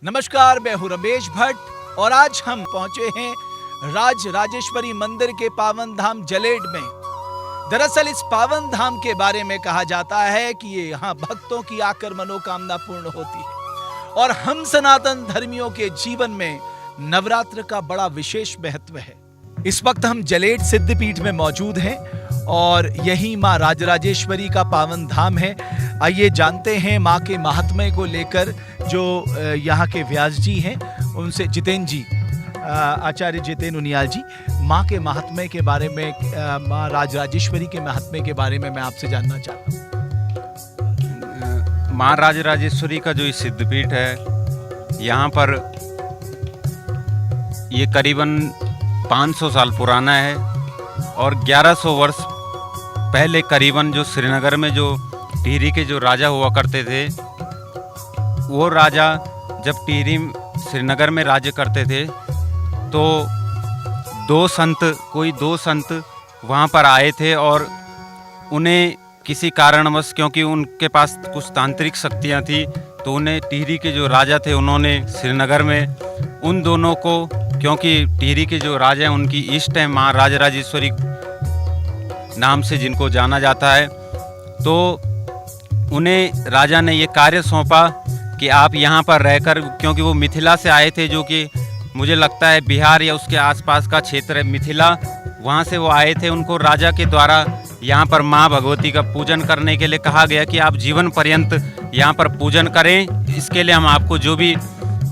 नमस्कार, मैं हूं रमेश भट्ट और आज हम पहुंचे हैं राज राजेश्वरी मंदिर के पावन धाम जलेड में। दरअसल इस पावन धाम के बारे में कहा जाता है कि ये यहाँ भक्तों की आकर मनोकामना पूर्ण होती है और हम सनातन धर्मियों के जीवन में नवरात्र का बड़ा विशेष महत्व है। इस वक्त हम जलेड सिद्धपीठ में मौजूद हैं और यही माँ राजराजेश्वरी का पावन धाम है। आइए जानते हैं माँ के महात्म्य को लेकर जो यहाँ के व्यास जी हैं उनसे, जितेन जी, आचार्य जितेन उनियाल जी, माँ के महात्म्य के बारे में, माँ राजराजेश्वरी के महात्म्य के बारे में मैं आपसे जानना चाहता हूँ। माँ राजराजेश्वरी का जो सिद्धपीठ है, यहाँ पर ये करीबन 500 साल पुराना है और 1100 वर्ष पहले करीबन जो श्रीनगर में जो टिहरी के जो राजा हुआ करते थे, वो राजा जब टिहरी श्रीनगर में राज्य करते थे तो दो संत वहाँ पर आए थे और उन्हें किसी कारणवश, क्योंकि उनके पास कुछ तांत्रिक शक्तियाँ थी, तो उन्हें टिहरी के जो राजा थे उन्होंने श्रीनगर में उन दोनों को, क्योंकि टिहरी के जो राजा हैं उनकी इष्ट है माँ राजराजेश्वरी नाम से जिनको जाना जाता है, तो उन्हें राजा ने ये कार्य सौंपा कि आप यहाँ पर रहकर, क्योंकि वो मिथिला से आए थे, जो कि मुझे लगता है बिहार या उसके आसपास का क्षेत्र है मिथिला, वहाँ से वो आए थे। उनको राजा के द्वारा यहाँ पर माँ भगवती का पूजन करने के लिए कहा गया कि आप जीवन पर्यंत यहाँ पर पूजन करें, इसके लिए हम आपको जो भी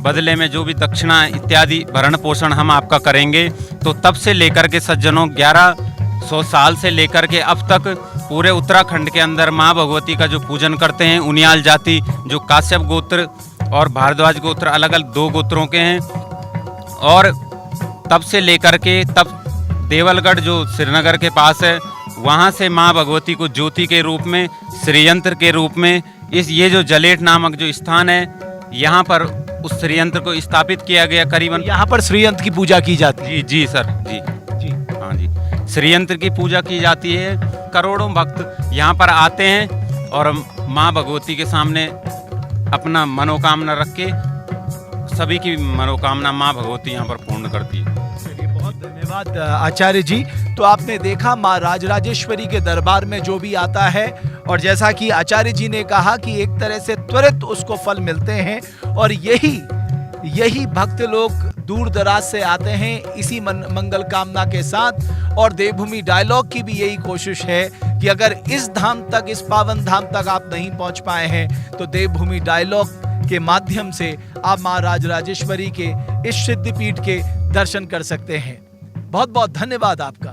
बदले में जो भी दक्षिणा इत्यादि भरण पोषण हम आपका करेंगे। तो तब से लेकर के सज्जनों 1100 साल से लेकर के अब तक पूरे उत्तराखंड के अंदर माँ भगवती का जो पूजन करते हैं, उनियाल जाति जो काश्यप गोत्र और भारद्वाज गोत्र अलग अलग 2 गोत्रों के हैं, और तब से लेकर के तब देवलगढ़ जो श्रीनगर के पास है, वहाँ से माँ भगवती को ज्योति के रूप में, श्रीयंत्र के रूप में ये जो जलेड नामक जो स्थान है, यहाँ पर उस श्रीयंत्र को स्थापित किया गया। करीबन यहाँ पर श्रीयंत्र की पूजा की जाती है। जी सर, जी, हाँ जी, श्रीयंत्र की पूजा की जाती है। करोड़ों भक्त यहाँ पर आते हैं और माँ भगवती के सामने अपना मनोकामना रख के सभी की मनोकामना माँ भगवती यहाँ पर पूर्ण करती है। चलिए, बहुत धन्यवाद आचार्य जी। तो आपने देखा माँ राजराजेश्वरी के दरबार में जो भी आता है, और जैसा कि आचार्य जी ने कहा कि एक तरह से त्वरित उसको फल मिलते हैं, और यही भक्त लोग दूर दराज से आते हैं इसी मंगल कामना के साथ। और देवभूमि डायलॉग की भी यही कोशिश है कि अगर इस धाम तक, इस पावन धाम तक आप नहीं पहुंच पाए हैं तो देवभूमि डायलॉग के माध्यम से आप माँ राजराजेश्वरी के इस सिद्धपीठ के दर्शन कर सकते हैं। बहुत बहुत धन्यवाद आपका।